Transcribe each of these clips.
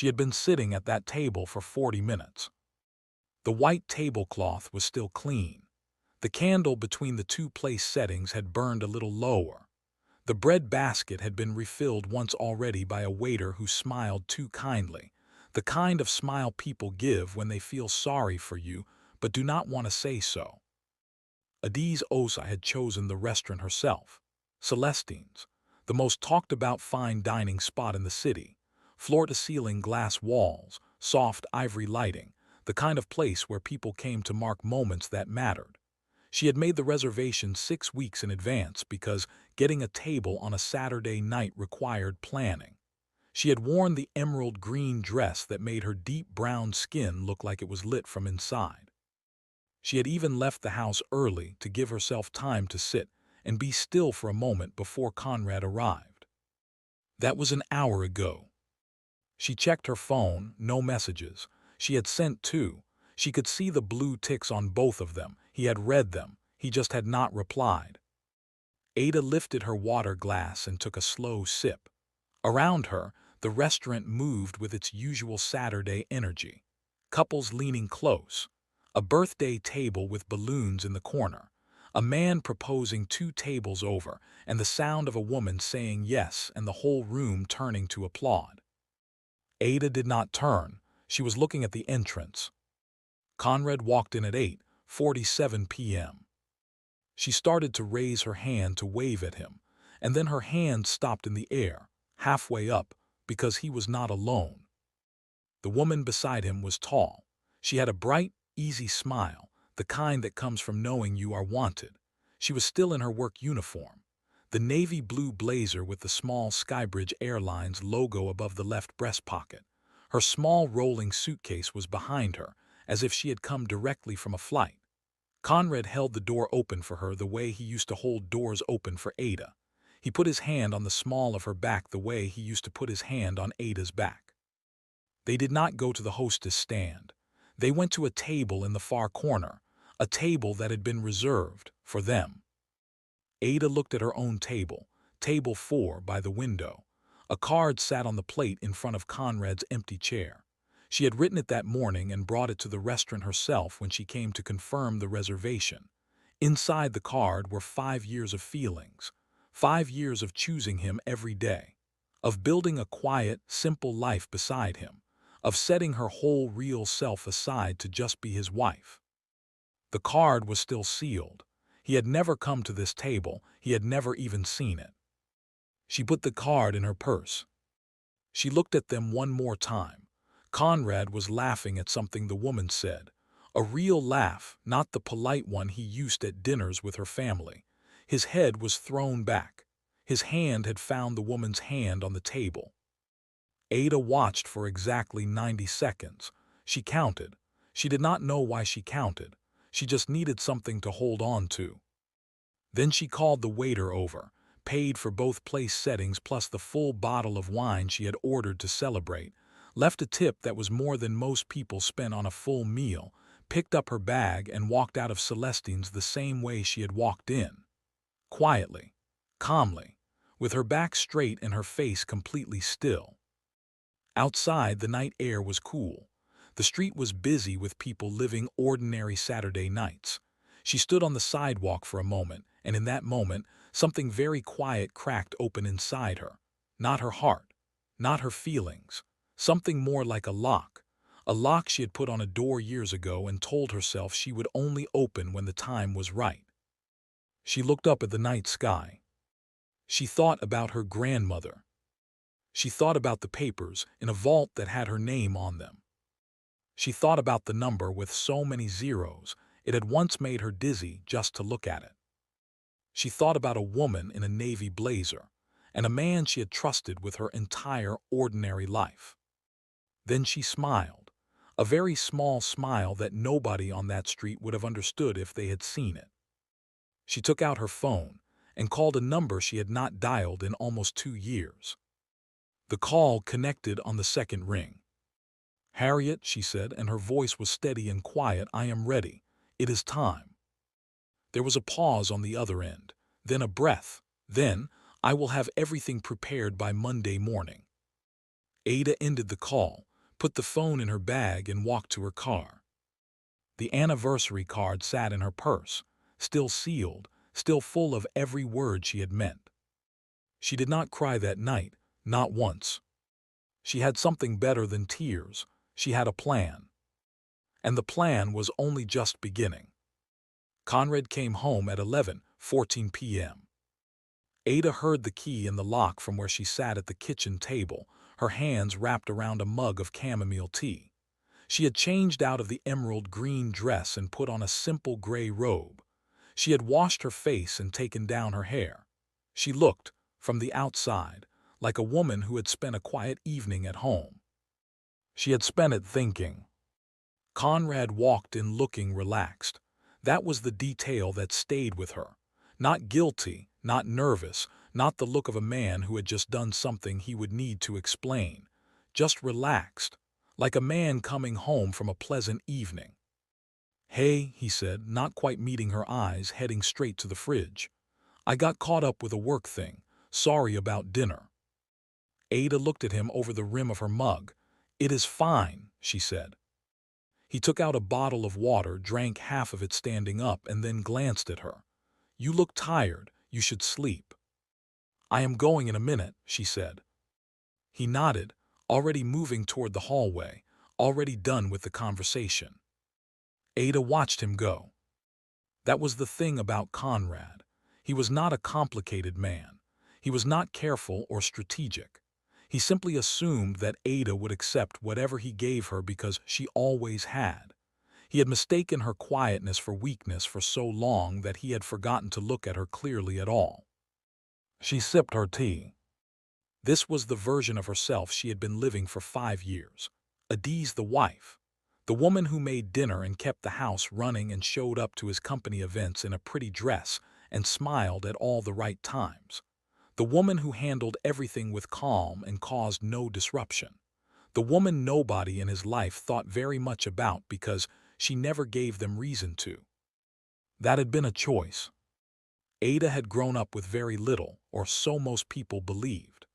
She had been sitting at that table for 40 minutes. The white tablecloth was still clean. The candle between the two place settings had burned a little lower. The bread basket had been refilled once already by a waiter who smiled too kindly, the kind of smile people give when they feel sorry for you but do not want to say so. Adiz Osa had chosen the restaurant herself, Celestine's, the most talked-about fine dining spot in the city, floor-to-ceiling glass walls, soft ivory lighting, the kind of place where people came to mark moments that mattered. She had made the reservation 6 weeks in advance because getting a table on a Saturday night required planning. She had worn the emerald green dress that made her deep brown skin look like it was lit from inside. She had even left the house early to give herself time to sit and be still for a moment before Conrad arrived. That was an hour ago. She checked her phone, no messages. She had sent two. She could see the blue ticks on both of them. He had read them. He just had not replied. Ada lifted her water glass and took a slow sip. Around her, the restaurant moved with its usual Saturday energy. Couples leaning close. A birthday table with balloons in the corner. A man proposing 2 tables over, and the sound of a woman saying yes and the whole room turning to applaud. Ada did not turn. She was looking at the entrance. Conrad walked in at 8:47 p.m. She started to raise her hand to wave at him, and then her hand stopped in the air, halfway up, because he was not alone. The woman beside him was tall. She had a bright, easy smile, the kind that comes from knowing you are wanted. She was still in her work uniform, the navy blue blazer with the small Skybridge Airlines logo above the left breast pocket. Her small rolling suitcase was behind her, as if she had come directly from a flight. Conrad held the door open for her the way he used to hold doors open for Ada. He put his hand on the small of her back the way he used to put his hand on Ada's back. They did not go to the hostess stand. They went to a table in the far corner, a table that had been reserved for them. Ada looked at her own table, table 4 by the window. A card sat on the plate in front of Conrad's empty chair. She had written it that morning and brought it to the restaurant herself when she came to confirm the reservation. Inside the card were 5 years of feelings, 5 years of choosing him every day, of building a quiet, simple life beside him, of setting her whole real self aside to just be his wife. The card was still sealed. He had never come to this table. He had never even seen it. She put the card in her purse. She looked at them one more time. Conrad was laughing at something the woman said. A real laugh, not the polite one he used at dinners with her family. His head was thrown back. His hand had found the woman's hand on the table. Ada watched for exactly 90 seconds. She counted. She did not know why she counted. She just needed something to hold on to. Then she called the waiter over, paid for both place settings plus the full bottle of wine she had ordered to celebrate, left a tip that was more than most people spent on a full meal, picked up her bag and walked out of Celestine's the same way she had walked in. Quietly, calmly, with her back straight and her face completely still. Outside, the night air was cool. The street was busy with people living ordinary Saturday nights. She stood on the sidewalk for a moment, and in that moment, something very quiet cracked open inside her. Not her heart, not her feelings. Something more like a lock she had put on a door years ago and told herself she would only open when the time was right. She looked up at the night sky. She thought about her grandmother. She thought about the papers in a vault that had her name on them. She thought about the number with so many zeros, it had once made her dizzy just to look at it. She thought about a woman in a navy blazer, and a man she had trusted with her entire ordinary life. Then she smiled, a very small smile that nobody on that street would have understood if they had seen it. She took out her phone and called a number she had not dialed in almost 2 years. The call connected on the second ring. "Harriet," she said, and her voice was steady and quiet, "I am ready. It is time." There was a pause on the other end, then a breath, then, "I will have everything prepared by Monday morning." Ada ended the call, put the phone in her bag and walked to her car. The anniversary card sat in her purse, still sealed, still full of every word she had meant. She did not cry that night, not once. She had something better than tears. She had a plan. And the plan was only just beginning. Conrad came home at 11:14 p.m. Ada heard the key in the lock from where she sat at the kitchen table, her hands wrapped around a mug of chamomile tea. She had changed out of the emerald green dress and put on a simple gray robe. She had washed her face and taken down her hair. She looked, from the outside, like a woman who had spent a quiet evening at home. She had spent it thinking. Conrad walked in looking relaxed. That was the detail that stayed with her. Not guilty, not nervous, not the look of a man who had just done something he would need to explain. Just relaxed, like a man coming home from a pleasant evening. "Hey," he said, not quite meeting her eyes, heading straight to the fridge. "I got caught up with a work thing. Sorry about dinner." Ada looked at him over the rim of her mug. "It is fine," she said. He took out a bottle of water, drank half of it standing up, and then glanced at her. "You look tired. You should sleep." "I am going in a minute," she said. He nodded, already moving toward the hallway, already done with the conversation. Ada watched him go. That was the thing about Conrad. He was not a complicated man. He was not careful or strategic. He simply assumed that Ada would accept whatever he gave her because she always had. He had mistaken her quietness for weakness for so long that he had forgotten to look at her clearly at all. She sipped her tea. This was the version of herself she had been living for 5 years. Adi's the wife. The woman who made dinner and kept the house running and showed up to his company events in a pretty dress and smiled at all the right times. The woman who handled everything with calm and caused no disruption. The woman nobody in his life thought very much about because she never gave them reason to. That had been a choice. Ada had grown up with very little, or so most people believed.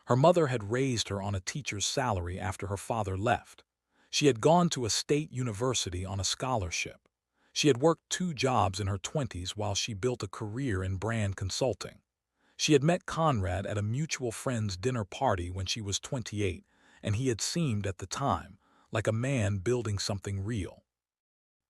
Her mother had raised her on a teacher's salary after her father left. She had gone to a state university on a scholarship. She had worked 2 jobs in her 20s while she built a career in brand consulting. She had met Conrad at a mutual friend's dinner party when she was 28, and he had seemed at the time like a man building something real.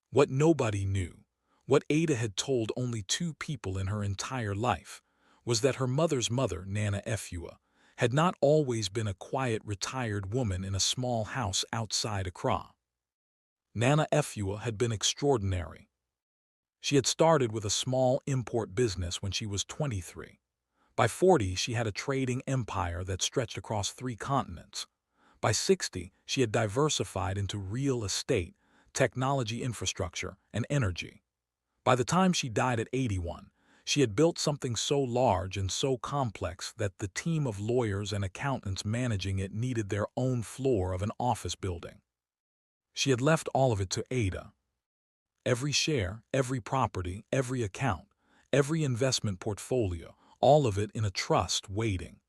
What nobody knew, what Ada had told only 2 people in her entire life, was that her mother's mother, Nana Efua, had not always been a quiet, retired woman in a small house outside Accra. Nana Efua had been extraordinary. She had started with a small import business when she was 23. By 40, she had a trading empire that stretched across 3 continents. By 60, she had diversified into real estate, technology infrastructure, and energy. By the time she died at 81, she had built something so large and so complex that the team of lawyers and accountants managing it needed their own floor of an office building. She had left all of it to Ada. Every share, every property, every account, every investment portfolio, all of it in a trust waiting.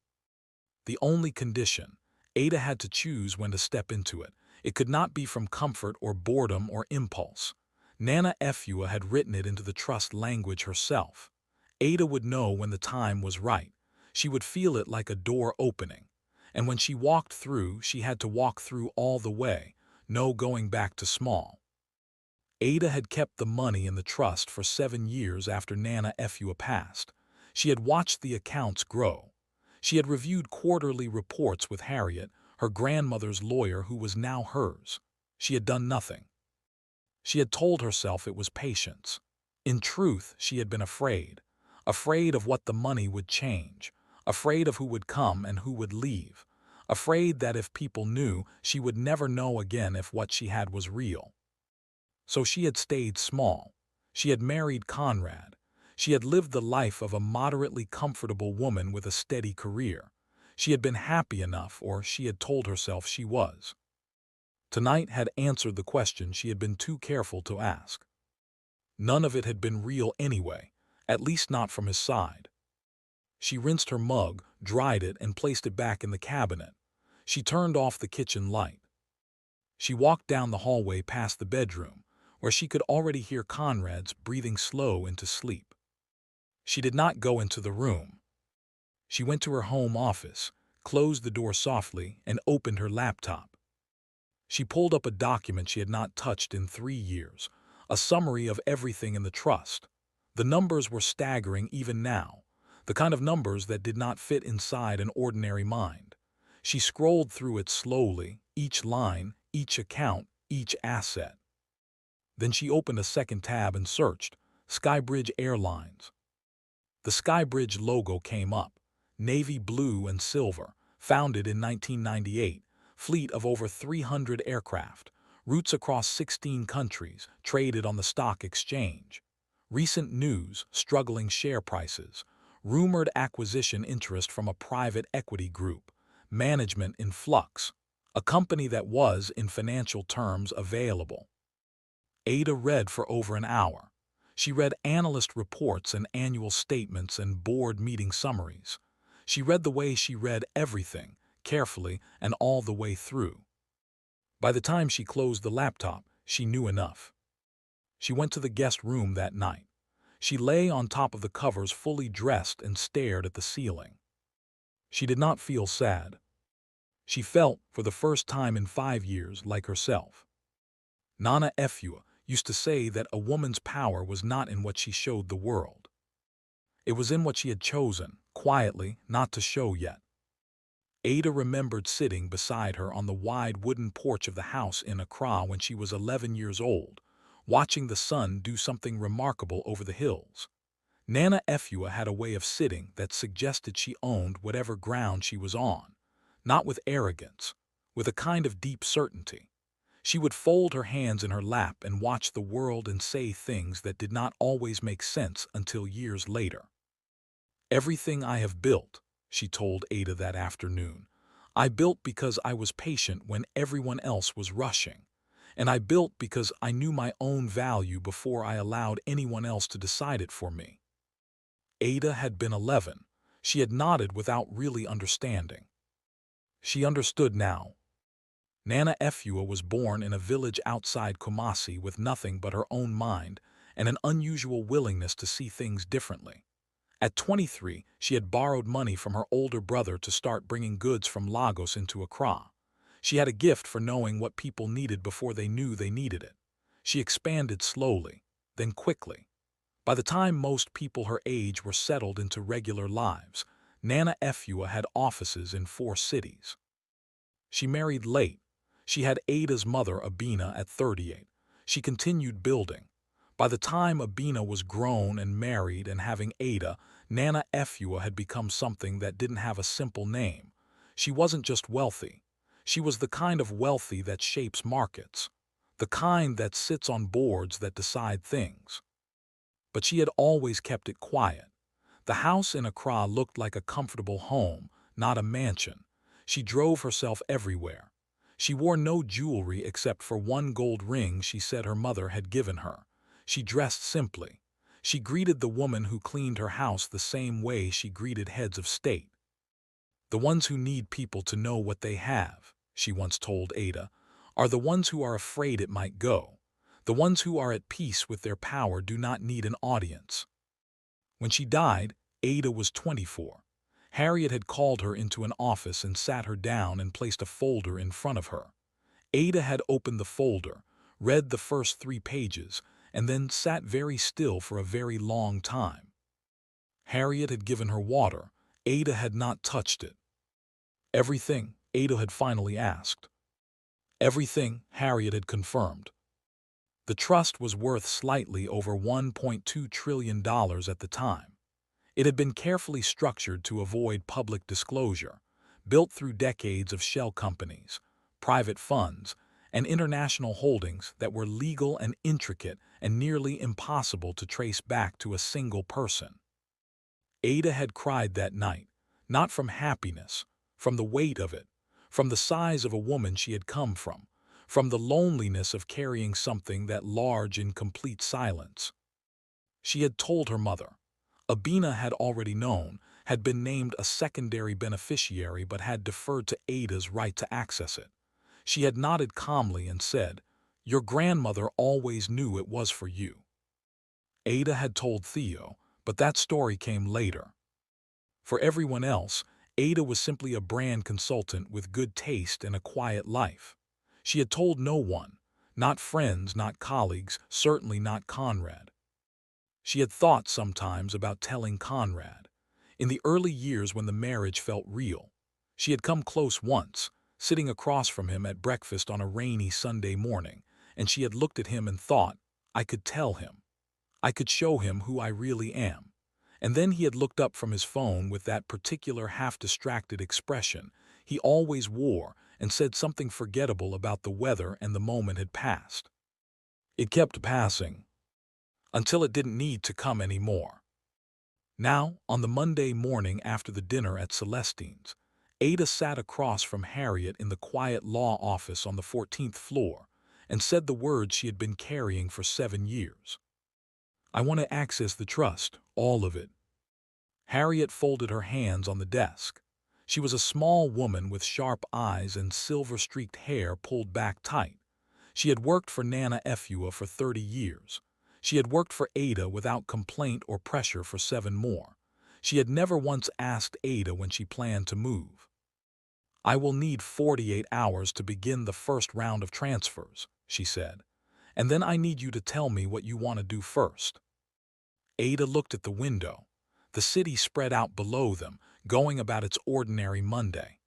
The only condition, Ada had to choose when to step into it. It could not be from comfort or boredom or impulse. Nana Efua had written it into the trust language herself. Ada would know when the time was right. She would feel it like a door opening. And when she walked through, she had to walk through all the way, no going back to small. Ada had kept the money in the trust for 7 years after Nana Efua passed. She had watched the accounts grow. She had reviewed quarterly reports with Harriet, her grandmother's lawyer who was now hers. She had done nothing. She had told herself it was patience. In truth, she had been afraid. Afraid of what the money would change. Afraid of who would come and who would leave. Afraid that if people knew, she would never know again if what she had was real. So she had stayed small. She had married Conrad. She had lived the life of a moderately comfortable woman with a steady career. She had been happy enough, or she had told herself she was. Tonight had answered the question she had been too careful to ask. None of it had been real anyway, at least not from his side. She rinsed her mug, dried it, and placed it back in the cabinet. She turned off the kitchen light. She walked down the hallway past the bedroom, where she could already hear Conrad's breathing slow into sleep. She did not go into the room. She went to her home office, closed the door softly, and opened her laptop. She pulled up a document she had not touched in 3 years, a summary of everything in the trust. The numbers were staggering even now, the kind of numbers that did not fit inside an ordinary mind. She scrolled through it slowly, each line, each account, each asset. Then she opened a second tab and searched Skybridge Airlines. The Skybridge logo came up, navy blue and silver, founded in 1998, fleet of over 300 aircraft, routes across 16 countries, traded on the stock exchange. Recent news, struggling share prices, rumored acquisition interest from a private equity group, management in flux, a company that was, in financial terms, available. Ada read for over an hour. She read analyst reports and annual statements and board meeting summaries. She read the way she read everything, carefully and all the way through. By the time she closed the laptop, she knew enough. She went to the guest room that night. She lay on top of the covers fully dressed and stared at the ceiling. She did not feel sad. She felt, for the first time in 5 years, like herself. Nana Efua used to say that a woman's power was not in what she showed the world. It was in what she had chosen, quietly, not to show yet. Ada remembered sitting beside her on the wide wooden porch of the house in Accra when she was 11 years old, watching the sun do something remarkable over the hills. Nana Efua had a way of sitting that suggested she owned whatever ground she was on, not with arrogance, with a kind of deep certainty. She would fold her hands in her lap and watch the world and say things that did not always make sense until years later. "Everything I have built," she told Ada that afternoon, "I built because I was patient when everyone else was rushing. And I built because I knew my own value before I allowed anyone else to decide it for me." Ada had been 11. She had nodded without really understanding. She understood now. Nana Efua was born in a village outside Kumasi with nothing but her own mind and an unusual willingness to see things differently. At 23, she had borrowed money from her older brother to start bringing goods from Lagos into Accra. She had a gift for knowing what people needed before they knew they needed it. She expanded slowly, then quickly. By the time most people her age were settled into regular lives, Nana Efua had offices in 4 cities. She married late. She had Ada's mother, Abina, at 38. She continued building. By the time Abina was grown and married and having Ada, Nana Efua had become something that didn't have a simple name. She wasn't just wealthy. She was the kind of wealthy that shapes markets, the kind that sits on boards that decide things. But she had always kept it quiet. The house in Accra looked like a comfortable home, not a mansion. She drove herself everywhere. She wore no jewelry except for one gold ring she said her mother had given her. She dressed simply. She greeted the woman who cleaned her house the same way she greeted heads of state. "The ones who need people to know what they have," she once told Ada, "are the ones who are afraid it might go. The ones who are at peace with their power do not need an audience." When she died, Ada was 24. Harriet had called her into an office and sat her down and placed a folder in front of her. Ada had opened the folder, read the first 3 pages, and then sat very still for a very long time. Harriet had given her water. Ada had not touched it. "Everything?" Ada had finally asked. "Everything," Harriet had confirmed. The trust was worth slightly over $1.2 trillion at the time. It had been carefully structured to avoid public disclosure, built through decades of shell companies, private funds, and international holdings that were legal and intricate and nearly impossible to trace back to a single person. Ada had cried that night, not from happiness, from the weight of it, from the size of a woman she had come from the loneliness of carrying something that large in complete silence. She had told her mother. Abina had already known, had been named a secondary beneficiary but had deferred to Ada's right to access it. She had nodded calmly and said, "Your grandmother always knew it was for you." Ada had told Theo, but that story came later. For everyone else, Ada was simply a brand consultant with good taste and a quiet life. She had told no one, not friends, not colleagues, certainly not Conrad. She had thought sometimes about telling Conrad. In the early years when the marriage felt real, she had come close once, sitting across from him at breakfast on a rainy Sunday morning, and she had looked at him and thought, "I could tell him. I could show him who I really am." And then he had looked up from his phone with that particular half-distracted expression he always wore and said something forgettable about the weather, and the moment had passed. It kept passing, until it didn't need to come anymore. Now, on the Monday morning after the dinner at Celestine's, Ada sat across from Harriet in the quiet law office on the 14th floor and said the words she had been carrying for 7 years. "I want to access the trust, all of it." Harriet folded her hands on the desk. She was a small woman with sharp eyes and silver-streaked hair pulled back tight. She had worked for Nana Efua for 30 years. She had worked for Ada without complaint or pressure for 7 more. She had never once asked Ada when she planned to move. "I will need 48 hours to begin the first round of transfers," she said. "And then I need you to tell me what you want to do first." Ada looked at the window. The city spread out below them, going about its ordinary Monday.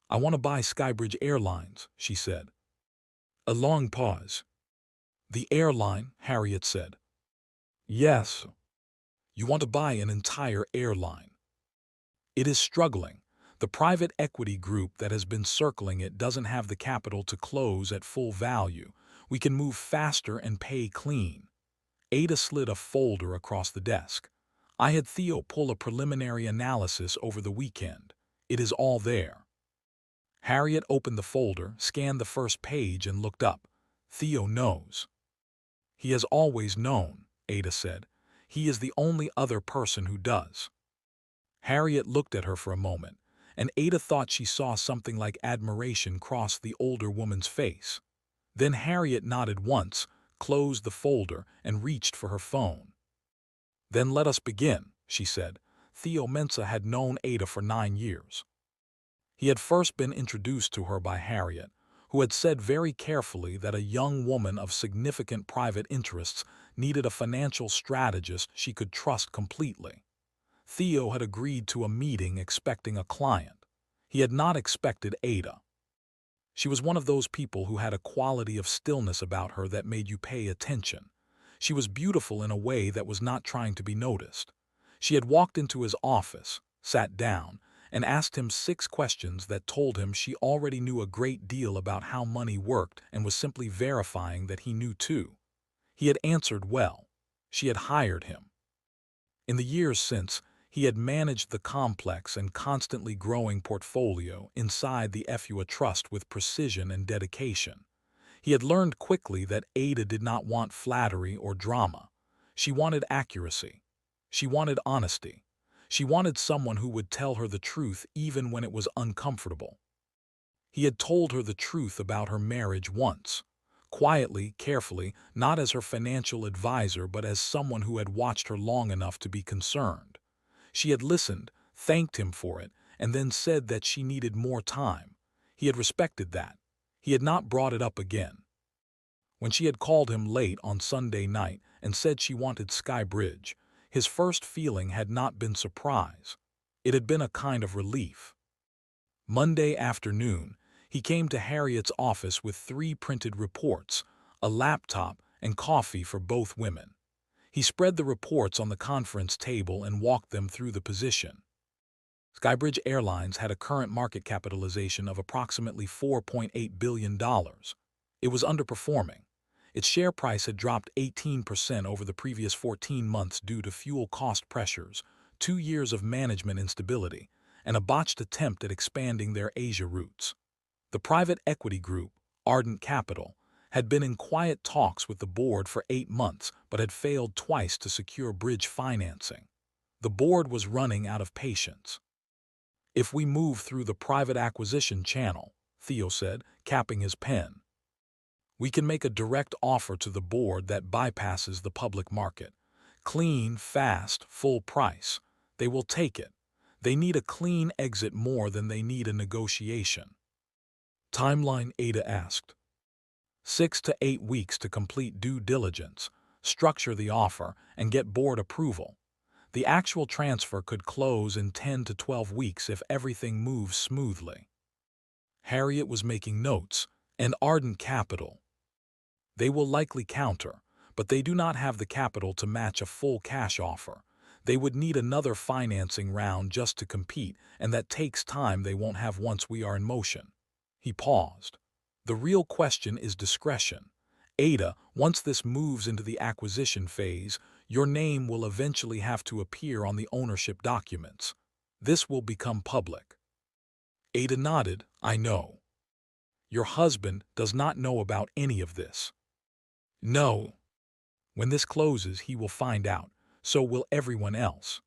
"I want to buy Skybridge Airlines," she said. A long pause. "The airline," Harriet said. "Yes. You want to buy an entire airline. It is struggling. The private equity group that has been circling it doesn't have the capital to close at full value. We can move faster and pay clean." Ada slid a folder across the desk. "I had Theo pull a preliminary analysis over the weekend. It is all there." Harriet opened the folder, scanned the first page, and looked up. "Theo knows." "He has always known," Ada said. "He is the only other person who does." Harriet looked at her for a moment, and Ada thought she saw something like admiration cross the older woman's face. Then Harriet nodded once, closed the folder, and reached for her phone. "Then let us begin," she said. Theo Mensa had known Ada for 9 years. He had first been introduced to her by Harriet, who had said very carefully that a young woman of significant private interests needed a financial strategist she could trust completely. Theo had agreed to a meeting expecting a client. He had not expected Ada. She was one of those people who had a quality of stillness about her that made you pay attention. She was beautiful in a way that was not trying to be noticed. She had walked into his office, sat down, and asked him 6 questions that told him she already knew a great deal about how money worked and was simply verifying that he knew too. He had answered well. She had hired him. In the years since, he had managed the complex and constantly growing portfolio inside the Efua Trust with precision and dedication. He had learned quickly that Ada did not want flattery or drama. She wanted accuracy. She wanted honesty. She wanted someone who would tell her the truth even when it was uncomfortable. He had told her the truth about her marriage once. Quietly, carefully, not as her financial advisor but as someone who had watched her long enough to be concerned. She had listened, thanked him for it, and then said that she needed more time. He had respected that. He had not brought it up again. When she had called him late on Sunday night and said she wanted Skybridge, his first feeling had not been surprise. It had been a kind of relief. Monday afternoon, he came to Harriet's office with 3 printed reports, a laptop, and coffee for both women. He spread the reports on the conference table and walked them through the position. Skybridge Airlines had a current market capitalization of approximately $4.8 billion. It was underperforming. Its share price had dropped 18% over the previous 14 months due to fuel cost pressures, 2 years of management instability, and a botched attempt at expanding their Asia routes. The private equity group, Ardent Capital, had been in quiet talks with the board for 8 months but had failed twice to secure bridge financing. The board was running out of patience. "If we move through the private acquisition channel," Theo said, capping his pen. We can make a direct offer to the board that bypasses the public market. Clean, fast, full price. They will take it. They need a clean exit more than they need a negotiation. Timeline, Ada asked. 6 to 8 weeks to complete due diligence, structure the offer, and get board approval. The actual transfer could close in 10 to 12 weeks if everything moves smoothly. Harriet was making notes, and Ardent Capital. They will likely counter, but they do not have the capital to match a full cash offer. They would need another financing round just to compete, and that takes time they won't have once we are in motion. He paused. The real question is discretion. Ada, once this moves into the acquisition phase, your name will eventually have to appear on the ownership documents. This will become public. Ada nodded. I know. Your husband does not know about any of this. No. When this closes, he will find out. So will everyone else.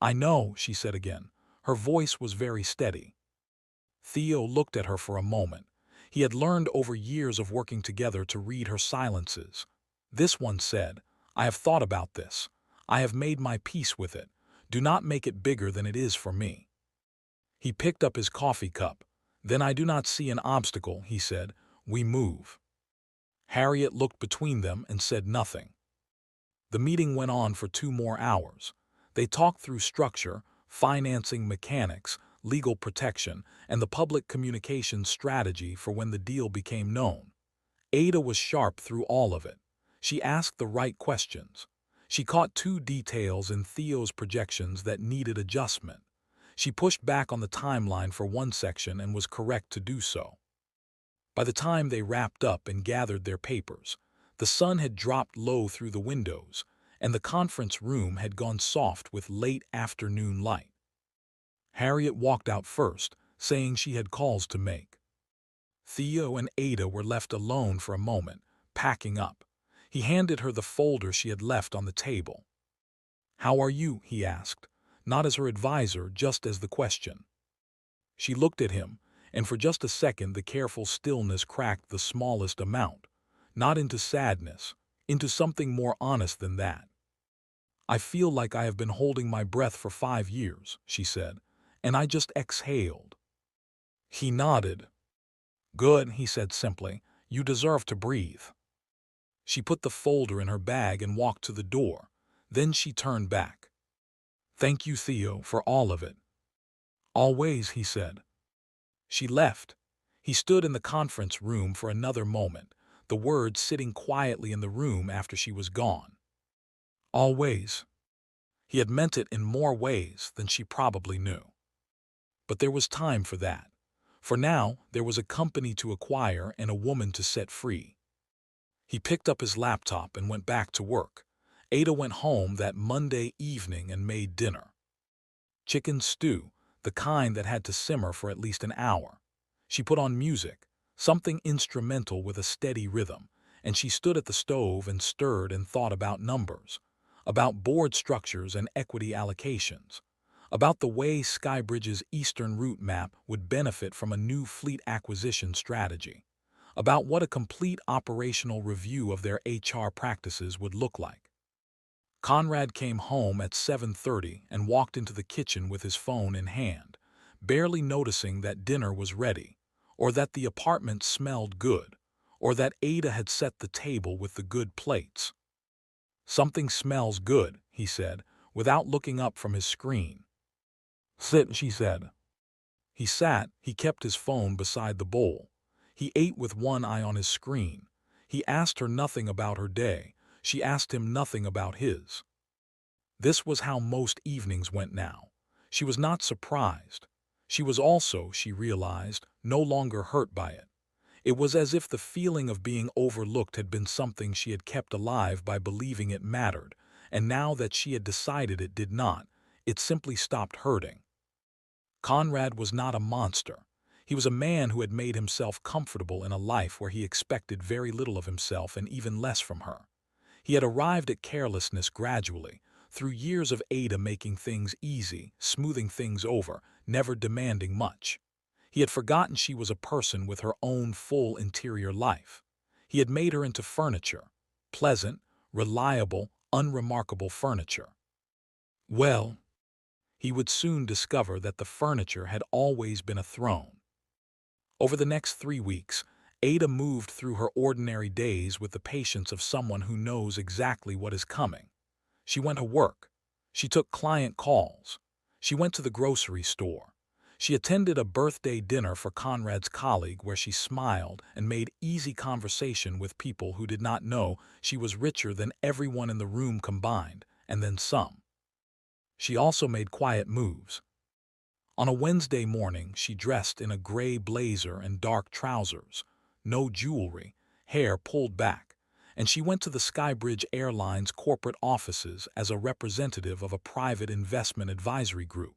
I know, she said again. Her voice was very steady. Theo looked at her for a moment. He had learned over years of working together to read her silences. This one said, I have thought about this. I have made my peace with it. Do not make it bigger than it is for me. He picked up his coffee cup. Then I do not see an obstacle, he said. We move. Harriet looked between them and said nothing. The meeting went on for 2 more hours. They talked through structure, financing mechanics, legal protection, and the public communications strategy for when the deal became known. Ada was sharp through all of it. She asked the right questions. She caught 2 details in Theo's projections that needed adjustment. She pushed back on the timeline for one section and was correct to do so. By the time they wrapped up and gathered their papers, the sun had dropped low through the windows, and the conference room had gone soft with late afternoon light. Harriet walked out first, saying she had calls to make. Theo and Ada were left alone for a moment, packing up. He handed her the folder she had left on the table. How are you? He asked, not as her advisor, just as the question. She looked at him, and for just a second the careful stillness cracked the smallest amount, not into sadness, into something more honest than that. I feel like I have been holding my breath for 5 years, she said, and I just exhaled. He nodded. Good, he said simply. You deserve to breathe. She put the folder in her bag and walked to the door. Then she turned back. Thank you, Theo, for all of it. Always, he said. She left. He stood in the conference room for another moment, the words sitting quietly in the room after she was gone. Always. He had meant it in more ways than she probably knew. But there was time for that. For now, there was a company to acquire and a woman to set free. He picked up his laptop and went back to work. Ada went home that Monday evening and made dinner. Chicken stew, the kind that had to simmer for at least an hour. She put on music, something instrumental with a steady rhythm, and she stood at the stove and stirred and thought about numbers, about board structures and equity allocations, about the way Skybridge's eastern route map would benefit from a new fleet acquisition strategy, about what a complete operational review of their HR practices would look like. Conrad came home at 7:30 and walked into the kitchen with his phone in hand, barely noticing that dinner was ready, or that the apartment smelled good, or that Ada had set the table with the good plates. Something smells good, he said, without looking up from his screen. Sit, she said. He sat, he kept his phone beside the bowl. He ate with one eye on his screen. He asked her nothing about her day. She asked him nothing about his. This was how most evenings went now. She was not surprised. She was also, she realized, no longer hurt by it. It was as if the feeling of being overlooked had been something she had kept alive by believing it mattered, and now that she had decided it did not, it simply stopped hurting. Conrad was not a monster. He was a man who had made himself comfortable in a life where he expected very little of himself and even less from her. He had arrived at carelessness gradually, through years of Ada making things easy, smoothing things over, never demanding much. He had forgotten she was a person with her own full interior life. He had made her into furniture, pleasant, reliable, unremarkable furniture. Well, he would soon discover that the furniture had always been a throne. Over the next 3 weeks, Ada moved through her ordinary days with the patience of someone who knows exactly what is coming. She went to work. She took client calls. She went to the grocery store. She attended a birthday dinner for Conrad's colleague where she smiled and made easy conversation with people who did not know she was richer than everyone in the room combined, and then some. She also made quiet moves. On a Wednesday morning, she dressed in a gray blazer and dark trousers, no jewelry, hair pulled back, and she went to the Skybridge Airline's corporate offices as a representative of a private investment advisory group.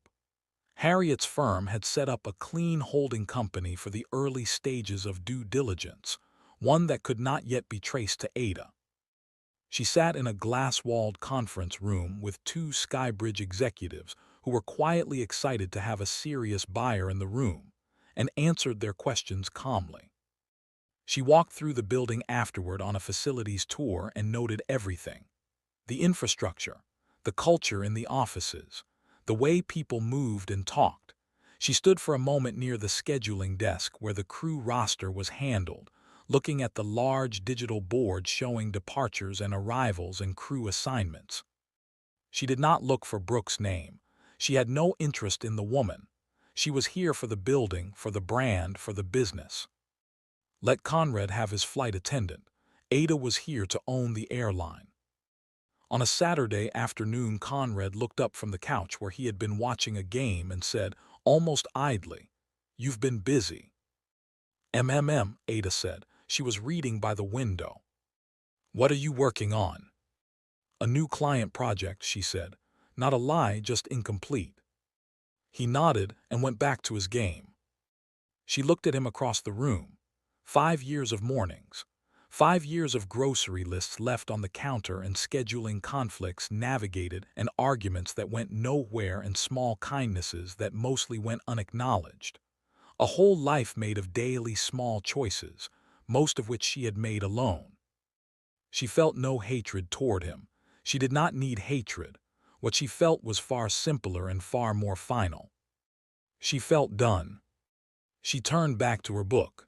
Harriet's firm had set up a clean holding company for the early stages of due diligence, one that could not yet be traced to Ada. She sat in a glass-walled conference room with two Skybridge executives who were quietly excited to have a serious buyer in the room, and answered their questions calmly. She walked through the building afterward on a facilities tour and noted everything: the infrastructure, the culture in the offices, the way people moved and talked. She stood for a moment near the scheduling desk where the crew roster was handled, looking at the large digital board showing departures and arrivals and crew assignments. She did not look for Brooke's name. She had no interest in the woman. She was here for the building, for the brand, for the business. Let Conrad have his flight attendant. Ada was here to own the airline. On a Saturday afternoon, Conrad looked up from the couch where he had been watching a game and said, almost idly, "You've been busy." Ada said. She was reading by the window. "What are you working on?" "A new client project," she said. Not a lie, just incomplete. He nodded and went back to his game. She looked at him across the room. 5 years of mornings. 5 years of grocery lists left on the counter and scheduling conflicts navigated and arguments that went nowhere and small kindnesses that mostly went unacknowledged. A whole life made of daily small choices, most of which she had made alone. She felt no hatred toward him. She did not need hatred. What she felt was far simpler and far more final. She felt done. She turned back to her book.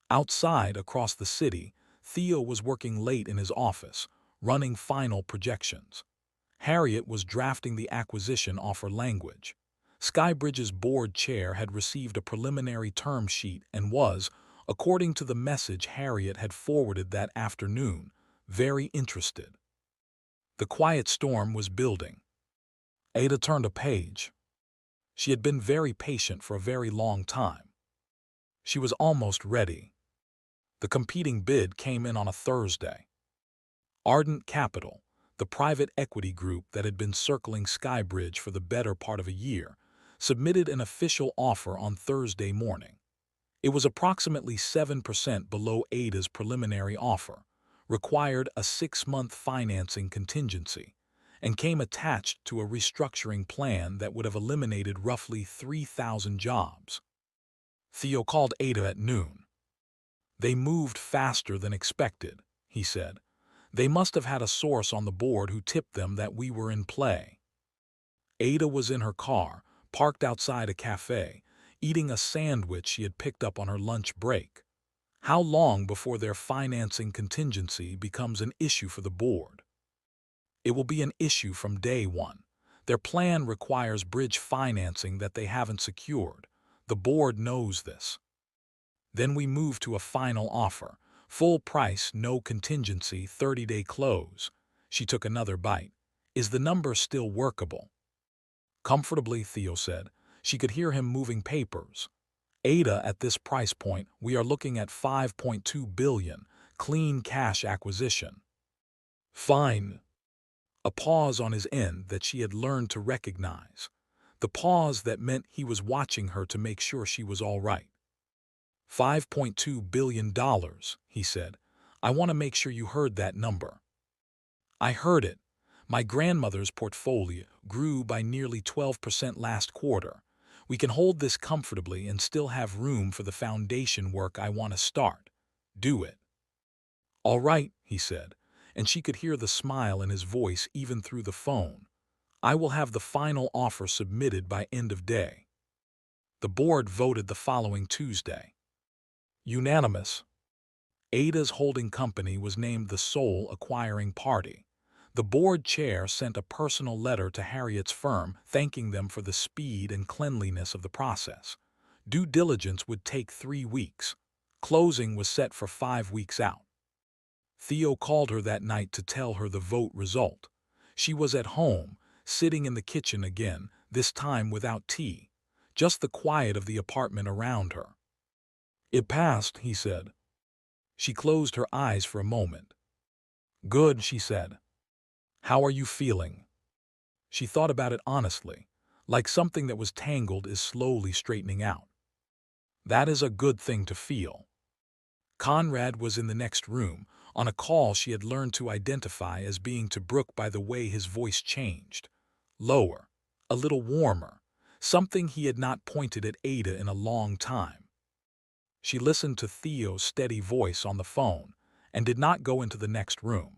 Outside, across the city, Theo was working late in his office, running final projections. Harriet was drafting the acquisition offer language. Skybridge's board chair had received a preliminary term sheet and was, according to the message Harriet had forwarded that afternoon, very interested. The quiet storm was building. Ada turned a page. She had been very patient for a very long time. She was almost ready. The competing bid came in on a Thursday. Ardent Capital, the private equity group that had been circling Skybridge for the better part of a year, submitted an official offer on Thursday morning. It was approximately 7% below Ada's preliminary offer, required a 6-month financing contingency, and came attached to a restructuring plan that would have eliminated roughly 3,000 jobs. Theo called Ada at noon. "They moved faster than expected," he said. "They must have had a source on the board who tipped them that we were in play." Ada was in her car, parked outside a cafe, eating a sandwich she had picked up on her lunch break. How long before their financing contingency becomes an issue for the board? It will be an issue from day one. Their plan requires bridge financing that they haven't secured. The board knows this. Then we move to a final offer. Full price, no contingency, 30-day close. She took another bite. "Is the number still workable?" "Comfortably," Theo said. She could hear him moving papers. "Ada, at this price point, we are looking at $5.2 billion, clean cash acquisition." "Fine." A pause on his end that she had learned to recognize. The pause that meant he was watching her to make sure she was all right. $5.2 billion, he said. "I want to make sure you heard that number." "I heard it. My grandmother's portfolio grew by nearly 12% last quarter. We can hold this comfortably and still have room for the foundation work I want to start. Do it." "All right," he said, and she could hear the smile in his voice even through the phone. "I will have the final offer submitted by end of day." The board voted the following Tuesday. Unanimous. Ada's holding company was named the sole acquiring party. The board chair sent a personal letter to Harriet's firm thanking them for the speed and cleanliness of the process. Due diligence would take 3 weeks. Closing was set for 5 weeks out. Theo called her that night to tell her the vote result. She was at home, sitting in the kitchen again, this time without tea, just the quiet of the apartment around her. "It passed," he said. She closed her eyes for a moment. "Good," she said. "How are you feeling?" She thought about it honestly, like something that was tangled is slowly straightening out. That is a good thing to feel. Conrad was in the next room, on a call she had learned to identify as being to Brooke by the way his voice changed. Lower, a little warmer, something he had not pointed at Ada in a long time. She listened to Theo's steady voice on the phone and did not go into the next room.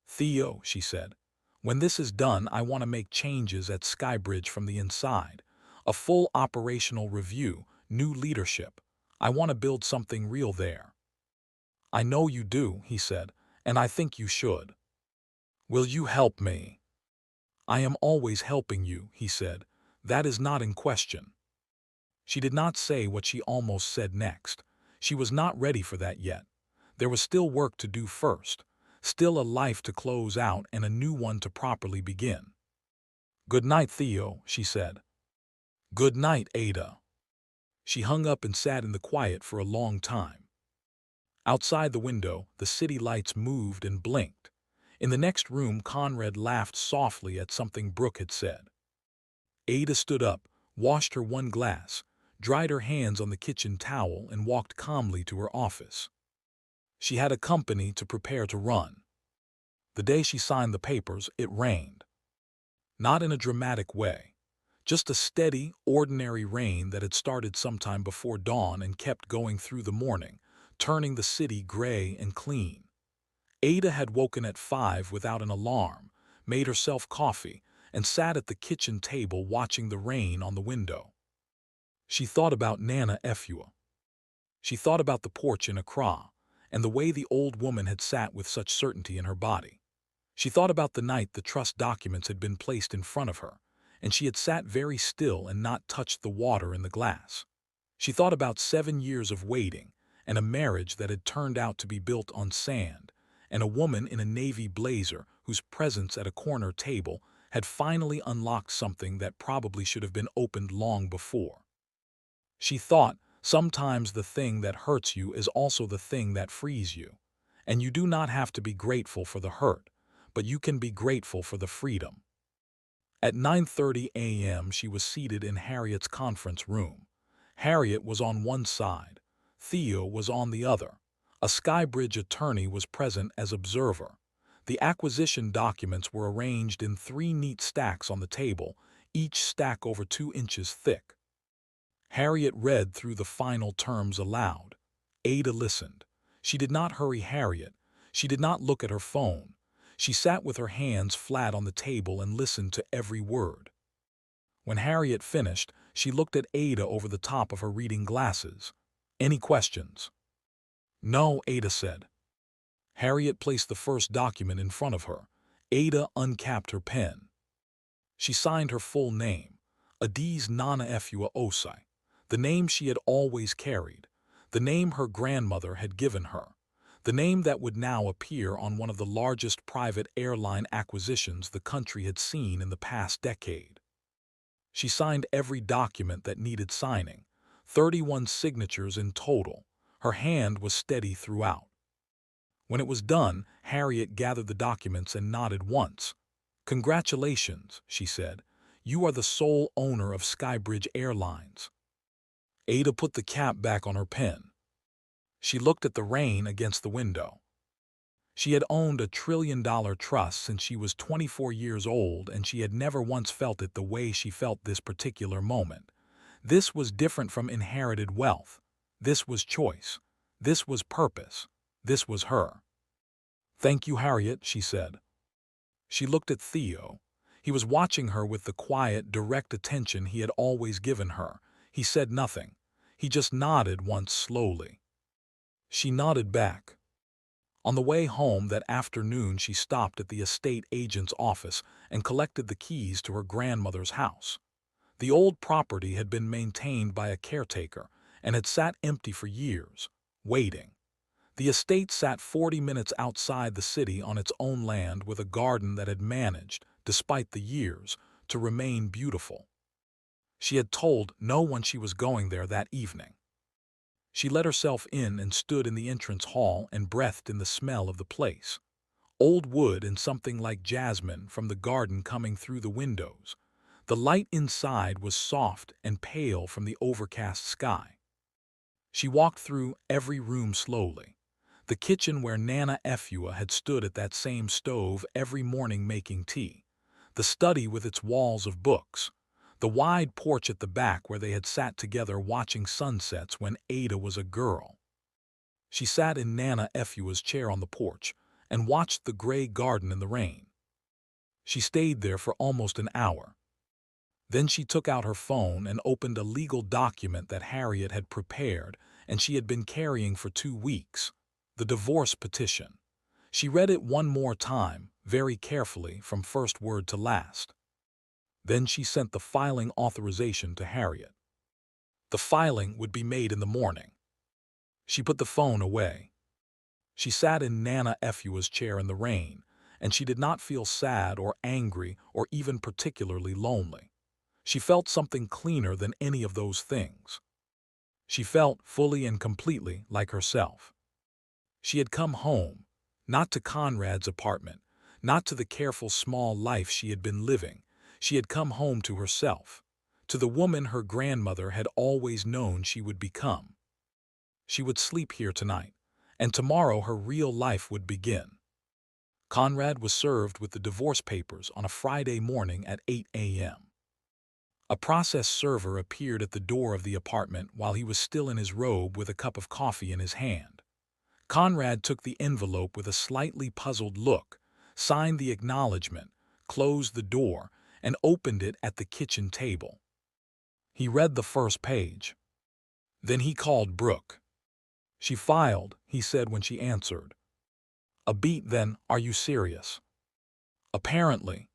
"Theo," she said, "when this is done, I want to make changes at Skybridge from the inside. A full operational review, new leadership. I want to build something real there." "I know you do," he said, "and I think you should." "Will you help me?" "I am always helping you," he said. "That is not in question." She did not say what she almost said next. She was not ready for that yet. There was still work to do first, still a life to close out and a new one to properly begin. "Good night, Theo," she said. "Good night, Ada." She hung up and sat in the quiet for a long time. Outside the window, the city lights moved and blinked. In the next room, Conrad laughed softly at something Brooke had said. Ada stood up, washed her one glass, dried her hands on the kitchen towel, and walked calmly to her office. She had a company to prepare to run. The day she signed the papers, it rained. Not in a dramatic way. Just a steady, ordinary rain that had started sometime before dawn and kept going through the morning, turning the city gray and clean. Ada had woken at 5 without an alarm, made herself coffee, and sat at the kitchen table watching the rain on the window. She thought about Nana Efua. She thought about the porch in Accra, and the way the old woman had sat with such certainty in her body. She thought about the night the trust documents had been placed in front of her, and she had sat very still and not touched the water in the glass. She thought about 7 years of waiting, and a marriage that had turned out to be built on sand, and a woman in a navy blazer whose presence at a corner table had finally unlocked something that probably should have been opened long before. She thought, sometimes the thing that hurts you is also the thing that frees you, and you do not have to be grateful for the hurt, but you can be grateful for the freedom. At 9:30 a.m. she was seated in Harriet's conference room. Harriet was on one side. Theo was on the other. A Skybridge attorney was present as observer. The acquisition documents were arranged in 3 neat stacks on the table, each stack over 2 inches thick. Harriet read through the final terms aloud. Ada listened. She did not hurry Harriet. She did not look at her phone. She sat with her hands flat on the table and listened to every word. When Harriet finished, she looked at Ada over the top of her reading glasses. "Any questions?" "No," Ada said. Harriet placed the first document in front of her. Ada uncapped her pen. She signed her full name, Adiz Nana Efua Osai, the name she had always carried, the name her grandmother had given her, the name that would now appear on one of the largest private airline acquisitions the country had seen in the past decade. She signed every document that needed signing, 31 signatures in total. Her hand was steady throughout. When it was done, Harriet gathered the documents and nodded once. "Congratulations," she said. "You are the sole owner of Skybridge Airlines." Ada put the cap back on her pen. She looked at the rain against the window. She had owned a $1 trillion trust since she was 24 years old, and she had never once felt it the way she felt this particular moment. This was different from inherited wealth. This was choice. This was purpose. This was her. "Thank you, Harriet," she said. She looked at Theo. He was watching her with the quiet, direct attention he had always given her. He said nothing. He just nodded once slowly. She nodded back. On the way home that afternoon, she stopped at the estate agent's office and collected the keys to her grandmother's house. The old property had been maintained by a caretaker and had sat empty for years, waiting. The estate sat 40 minutes outside the city on its own land with a garden that had managed, despite the years, to remain beautiful. She had told no one she was going there that evening. She let herself in and stood in the entrance hall and breathed in the smell of the place. Old wood and something like jasmine from the garden coming through the windows. The light inside was soft and pale from the overcast sky. She walked through every room slowly. The kitchen where Nana Efua had stood at that same stove every morning making tea. The study with its walls of books. The wide porch at the back where they had sat together watching sunsets when Ada was a girl. She sat in Nana Efua's chair on the porch and watched the gray garden in the rain. She stayed there for almost an hour. Then she took out her phone and opened a legal document that Harriet had prepared and she had been carrying for 2 weeks. The divorce petition. She read it one more time, very carefully, from first word to last. Then she sent the filing authorization to Harriet. The filing would be made in the morning. She put the phone away. She sat in Nana Efua's chair in the rain, and she did not feel sad or angry or even particularly lonely. She felt something cleaner than any of those things. She felt fully and completely like herself. She had come home, not to Conrad's apartment, not to the careful small life she had been living. She had come home to herself, to the woman her grandmother had always known she would become. She would sleep here tonight, and tomorrow her real life would begin. Conrad was served with the divorce papers on a Friday morning at 8 a.m. A process server appeared at the door of the apartment while he was still in his robe with a cup of coffee in his hand. Conrad took the envelope with a slightly puzzled look, signed the acknowledgement, closed the door, and opened it at the kitchen table. He read the first page. Then he called Brooke. "She filed," he said when she answered. "A beat then, are you serious?" "Apparently."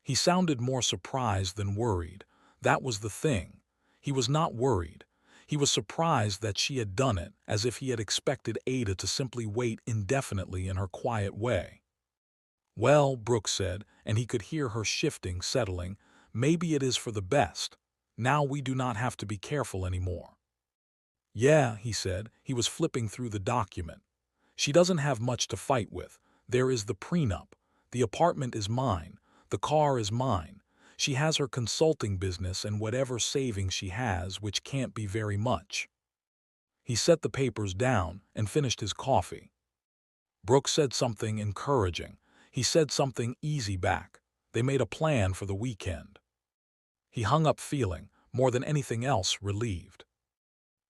He sounded more surprised than worried. That was the thing. He was not worried. He was surprised that she had done it, as if he had expected Ada to simply wait indefinitely in her quiet way. "Well," Brooke said, and he could hear her shifting, settling, "maybe it is for the best. Now we do not have to be careful anymore." "Yeah," he said. He was flipping through the document. "She doesn't have much to fight with. There is the prenup. The apartment is mine. The car is mine. She has her consulting business and whatever savings she has, which can't be very much." He set the papers down and finished his coffee. Brooke said something encouraging. He said something easy back. They made a plan for the weekend. He hung up feeling, more than anything else, relieved.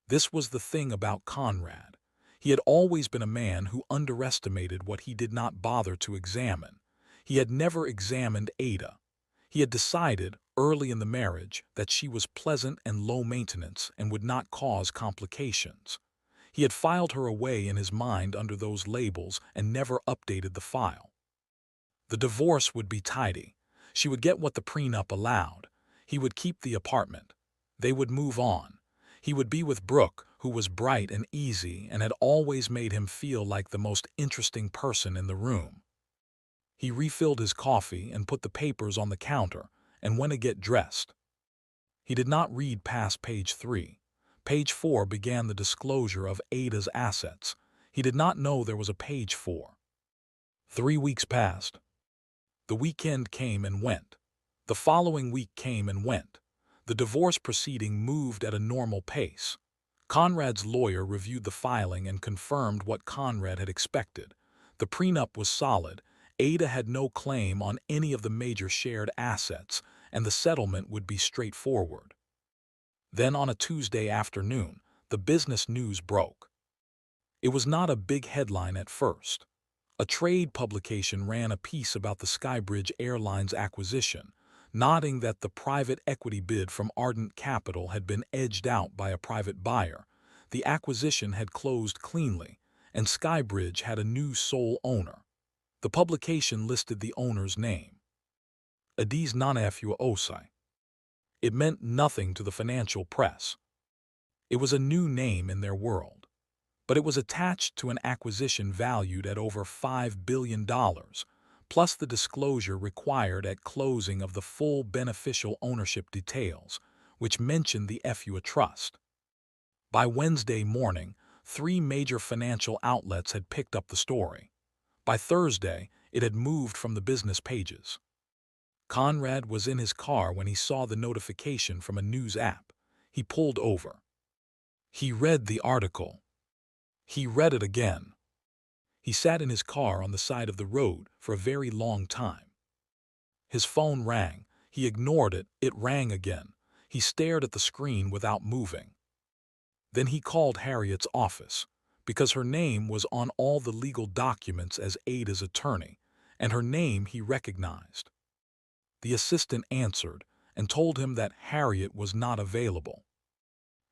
This was the thing about Conrad. He had always been a man who underestimated what he did not bother to examine. He had never examined Ada. He had decided, early in the marriage, that she was pleasant and low maintenance and would not cause complications. He had filed her away in his mind under those labels and never updated the file. The divorce would be tidy. She would get what the prenup allowed. He would keep the apartment. They would move on. He would be with Brooke, who was bright and easy and had always made him feel like the most interesting person in the room. He refilled his coffee and put the papers on the counter and went to get dressed. He did not read past page 3. Page 4 began the disclosure of Ada's assets. He did not know there was a page 4. 3 weeks passed. The weekend came and went. The following week came and went. The divorce proceeding moved at a normal pace. Conrad's lawyer reviewed the filing and confirmed what Conrad had expected. The prenup was solid. Ada had no claim on any of the major shared assets, and the settlement would be straightforward. Then on a Tuesday afternoon, the business news broke. It was not a big headline at first. A trade publication ran a piece about the Skybridge Airlines acquisition, noting that the private equity bid from Ardent Capital had been edged out by a private buyer. The acquisition had closed cleanly, and Skybridge had a new sole owner. The publication listed the owner's name. Adis Nanafua Osai. It meant nothing to the financial press. It was a new name in their world, but it was attached to an acquisition valued at over $5 billion, plus the disclosure required at closing of the full beneficial ownership details, which mentioned the FUA Trust. By Wednesday morning, 3 major financial outlets had picked up the story. By Thursday, it had moved from the business pages. Conrad was in his car when he saw the notification from a news app. He pulled over. He read the article. He read it again. He sat in his car on the side of the road for a very long time. His phone rang. He ignored it. It rang again. He stared at the screen without moving. Then he called Harriet's office, because her name was on all the legal documents as Ada's attorney, and her name he recognized. The assistant answered and told him that Harriet was not available.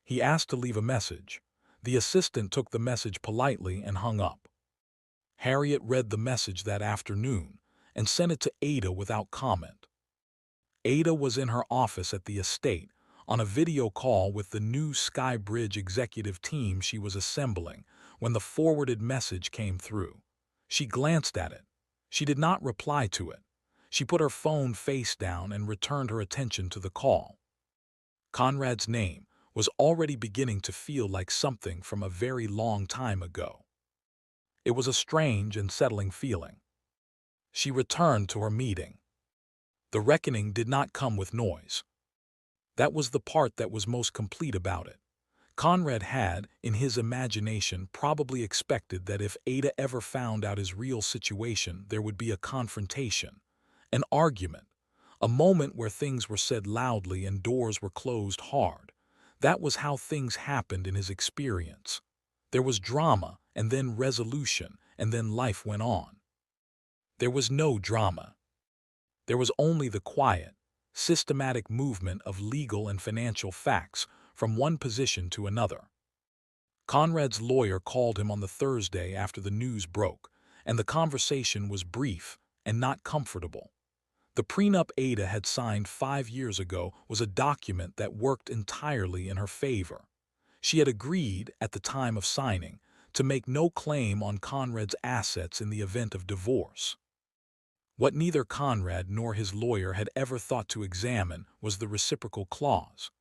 He asked to leave a message. The assistant took the message politely and hung up. Harriet read the message that afternoon and sent it to Ada without comment. Ada was in her office at the estate on a video call with the new Skybridge executive team she was assembling when the forwarded message came through. She glanced at it. She did not reply to it. She put her phone face down and returned her attention to the call. Conrad's name was already beginning to feel like something from a very long time ago. It was a strange and settling feeling. She returned to her meeting. The reckoning did not come with noise. That was the part that was most complete about it. Conrad had, in his imagination, probably expected that if Ada ever found out his real situation, there would be a confrontation, an argument, a moment where things were said loudly and doors were closed hard. That was how things happened in his experience. There was drama, and then resolution, and then life went on. There was no drama. There was only the quiet, systematic movement of legal and financial facts from one position to another. Conrad's lawyer called him on the Thursday after the news broke, and the conversation was brief and not comfortable. The prenup Ada had signed 5 years ago was a document that worked entirely in her favor. She had agreed, at the time of signing, to make no claim on Conrad's assets in the event of divorce. What neither Conrad nor his lawyer had ever thought to examine was the reciprocal clause,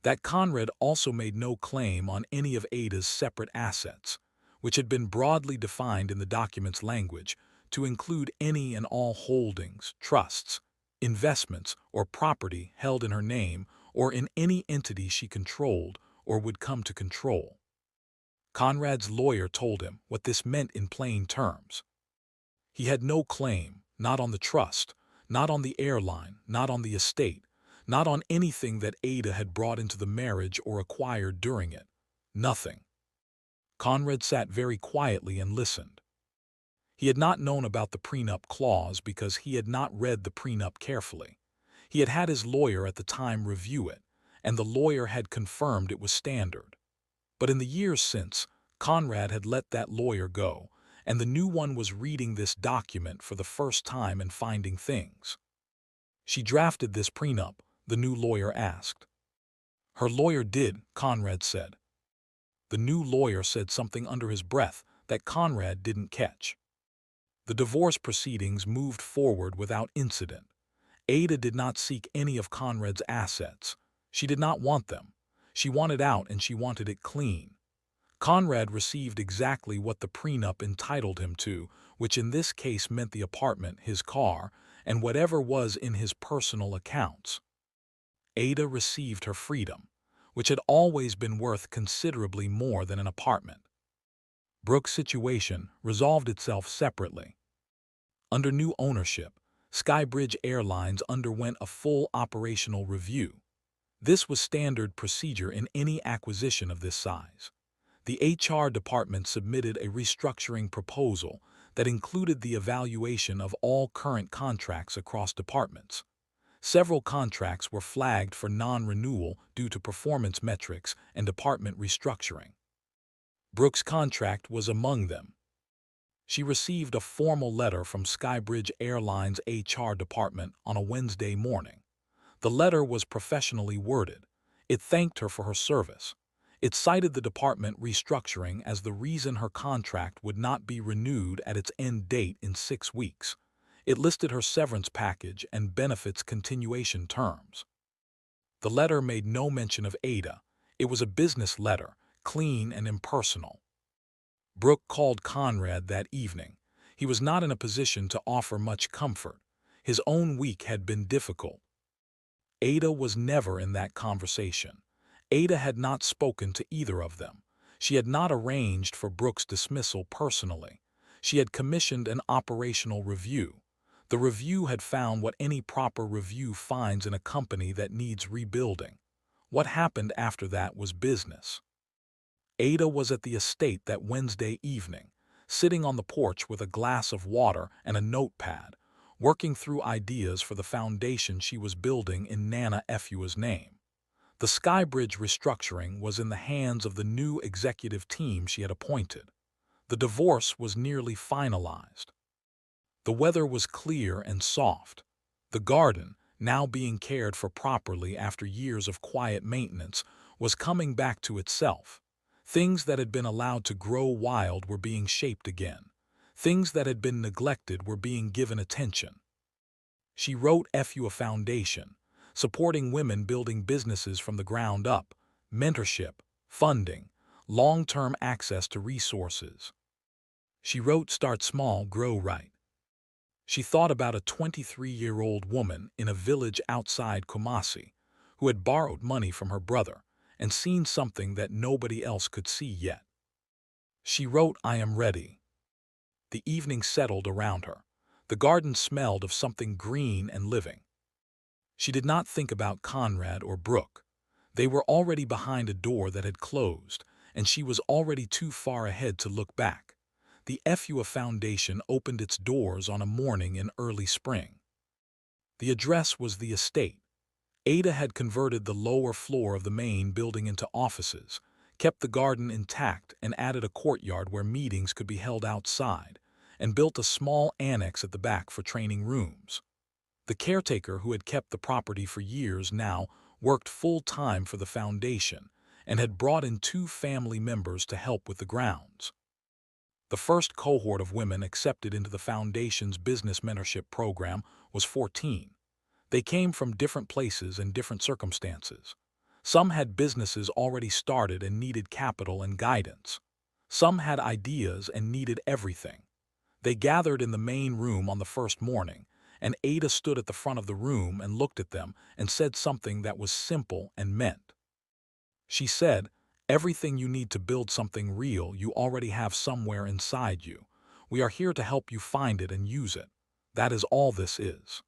that Conrad also made no claim on any of Ada's separate assets, which had been broadly defined in the document's language to include any and all holdings, trusts, investments, or property held in her name or in any entity she controlled or would come to control. Conrad's lawyer told him what this meant in plain terms. He had no claim, not on the trust, not on the airline, not on the estate, not on anything that Ada had brought into the marriage or acquired during it. Nothing. Conrad sat very quietly and listened. He had not known about the prenup clause because he had not read the prenup carefully. He had had his lawyer at the time review it, and the lawyer had confirmed it was standard. But in the years since, Conrad had let that lawyer go, and the new one was reading this document for the first time and finding things. She drafted this prenup, the new lawyer asked. Her lawyer did, Conrad said. The new lawyer said something under his breath that Conrad didn't catch. The divorce proceedings moved forward without incident. Ada did not seek any of Conrad's assets. She did not want them. She wanted out and she wanted it clean. Conrad received exactly what the prenup entitled him to, which in this case meant the apartment, his car, and whatever was in his personal accounts. Ada received her freedom, which had always been worth considerably more than an apartment. Brooke's situation resolved itself separately. Under new ownership, Skybridge Airlines underwent a full operational review. This was standard procedure in any acquisition of this size. The HR department submitted a restructuring proposal that included the evaluation of all current contracts across departments. Several contracts were flagged for non-renewal due to performance metrics and department restructuring. Brooke's contract was among them. She received a formal letter from Skybridge Airline's HR department on a Wednesday morning. The letter was professionally worded. It thanked her for her service. It cited the department restructuring as the reason her contract would not be renewed at its end date in 6 weeks. It listed her severance package and benefits continuation terms. The letter made no mention of Ada. It was a business letter, clean and impersonal. Brooke called Conrad that evening. He was not in a position to offer much comfort. His own week had been difficult. Ada was never in that conversation. Ada had not spoken to either of them. She had not arranged for Brooke's dismissal personally. She had commissioned an operational review. The review had found what any proper review finds in a company that needs rebuilding. What happened after that was business. Ada was at the estate that Wednesday evening, sitting on the porch with a glass of water and a notepad, working through ideas for the foundation she was building in Nana Efua's name. The Skybridge restructuring was in the hands of the new executive team she had appointed. The divorce was nearly finalized. The weather was clear and soft. The garden, now being cared for properly after years of quiet maintenance, was coming back to itself. Things that had been allowed to grow wild were being shaped again. Things that had been neglected were being given attention. She wrote Efua Foundation, supporting women building businesses from the ground up, mentorship, funding, long-term access to resources. She wrote Start Small, Grow Right. She thought about a 23-year-old woman in a village outside Kumasi who had borrowed money from her brother and seen something that nobody else could see yet. She wrote, I am ready. The evening settled around her. The garden smelled of something green and living. She did not think about Conrad or Brooke. They were already behind a door that had closed, and she was already too far ahead to look back. The Efua Foundation opened its doors on a morning in early spring. The address was the estate. Ada had converted the lower floor of the main building into offices, kept the garden intact and added a courtyard where meetings could be held outside, and built a small annex at the back for training rooms. The caretaker who had kept the property for years now worked full-time for the foundation and had brought in 2 family members to help with the grounds. The first cohort of women accepted into the foundation's business mentorship program was 14. They came from different places and different circumstances. Some had businesses already started and needed capital and guidance. Some had ideas and needed everything. They gathered in the main room on the first morning, and Ada stood at the front of the room and looked at them and said something that was simple and meant. She said, everything you need to build something real you already have somewhere inside you. We are here to help you find it and use it. That is all this is.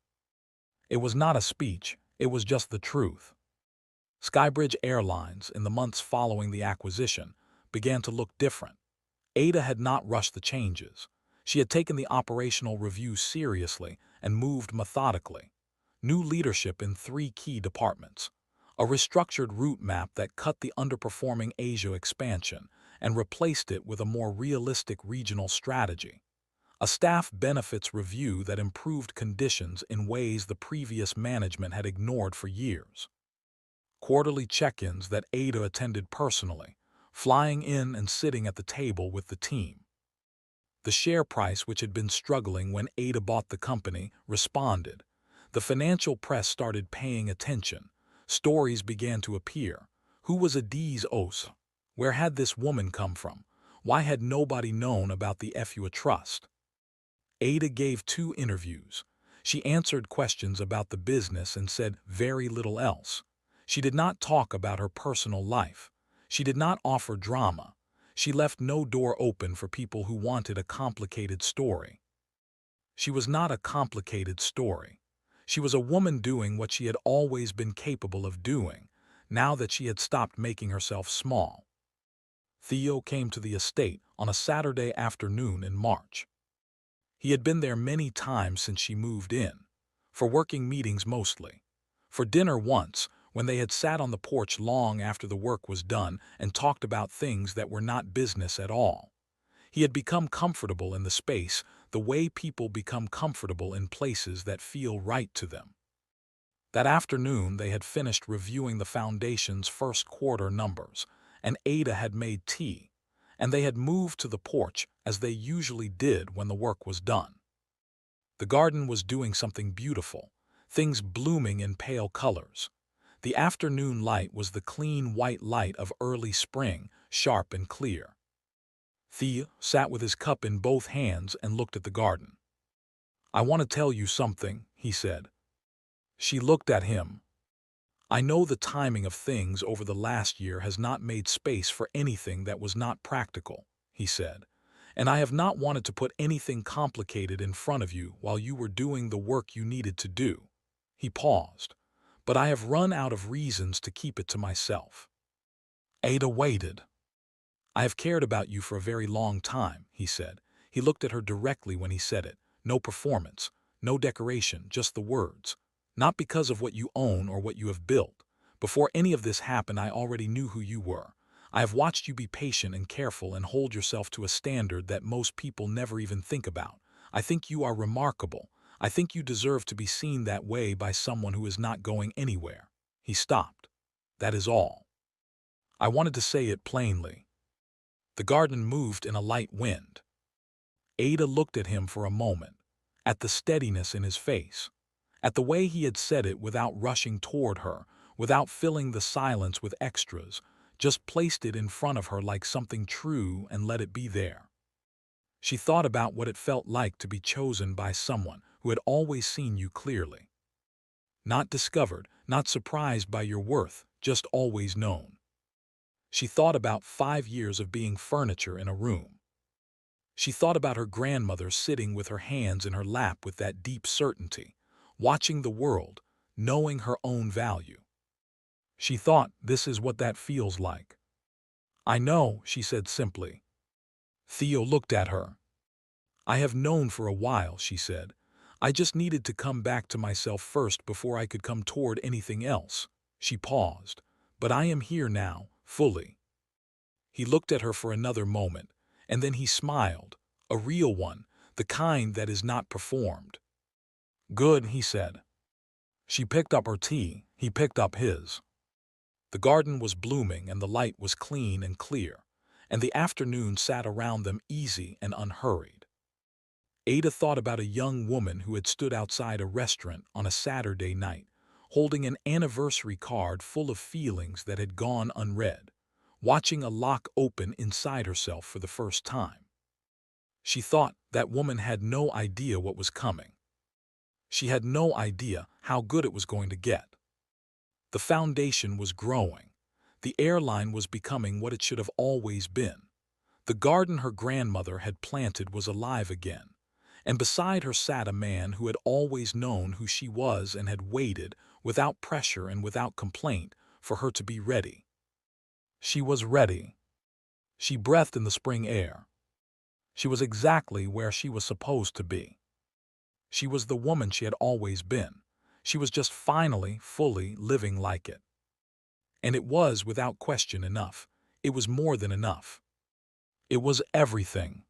It was not a speech, it was just the truth. Skybridge Airlines, in the months following the acquisition, began to look different. Ada had not rushed the changes. She had taken the operational review seriously and moved methodically. New leadership in 3 key departments. A restructured route map that cut the underperforming Asia expansion and replaced it with a more realistic regional strategy. A staff benefits review that improved conditions in ways the previous management had ignored for years. Quarterly check-ins that Ada attended personally, flying in and sitting at the table with the team. The share price, which had been struggling when Ada bought the company, responded. The financial press started paying attention. Stories began to appear. Who was Adiz Os? Where had this woman come from? Why had nobody known about the Efua Trust? Ada gave 2 interviews. She answered questions about the business and said very little else. She did not talk about her personal life. She did not offer drama. She left no door open for people who wanted a complicated story. She was not a complicated story. She was a woman doing what she had always been capable of doing, now that she had stopped making herself small. Theo came to the estate on a Saturday afternoon in March. He had been there many times since she moved in, for working meetings mostly, for dinner once, when they had sat on the porch long after the work was done and talked about things that were not business at all. He had become comfortable in the space, the way people become comfortable in places that feel right to them. That afternoon they had finished reviewing the foundation's first quarter numbers, and Ada had made tea, and they had moved to the porch as they usually did when the work was done. The garden was doing something beautiful, things blooming in pale colors. The afternoon light was the clean white light of early spring, sharp and clear. Theo sat with his cup in both hands and looked at the garden. "I want to tell you something," he said. She looked at him. "I know the timing of things over the last year has not made space for anything that was not practical," he said, "and I have not wanted to put anything complicated in front of you while you were doing the work you needed to do." He paused. "But I have run out of reasons to keep it to myself." Ada waited. "I have cared about you for a very long time," he said. He looked at her directly when he said it. No performance, no decoration, just the words. "Not because of what you own or what you have built. Before any of this happened, I already knew who you were. I have watched you be patient and careful and hold yourself to a standard that most people never even think about. I think you are remarkable. I think you deserve to be seen that way by someone who is not going anywhere." He stopped. "That is all. I wanted to say it plainly." The garden moved in a light wind. Ada looked at him for a moment, at the steadiness in his face, at the way he had said it without rushing toward her, without filling the silence with extras, just placed it in front of her like something true and let it be there. She thought about what it felt like to be chosen by someone who had always seen you clearly. Not discovered, not surprised by your worth, just always known. She thought about 5 years of being furniture in a room. She thought about her grandmother sitting with her hands in her lap with that deep certainty, watching the world, knowing her own value. She thought, this is what that feels like. "I know," she said simply. Theo looked at her. "I have known for a while," she said. "I just needed to come back to myself first before I could come toward anything else." She paused. "But I am here now, fully." He looked at her for another moment, and then he smiled, a real one, the kind that is not performed. "Good," he said. She picked up her tea, he picked up his. The garden was blooming and the light was clean and clear, and the afternoon sat around them easy and unhurried. Ada thought about a young woman who had stood outside a restaurant on a Saturday night, holding an anniversary card full of feelings that had gone unread, watching a lock open inside herself for the first time. She thought that woman had no idea what was coming. She had no idea how good it was going to get. The foundation was growing. The airline was becoming what it should have always been. The garden her grandmother had planted was alive again, and beside her sat a man who had always known who she was and had waited, without pressure and without complaint, for her to be ready. She was ready. She breathed in the spring air. She was exactly where she was supposed to be. She was the woman she had always been. She was just finally, fully living like it. And it was, without question, enough. It was more than enough. It was everything.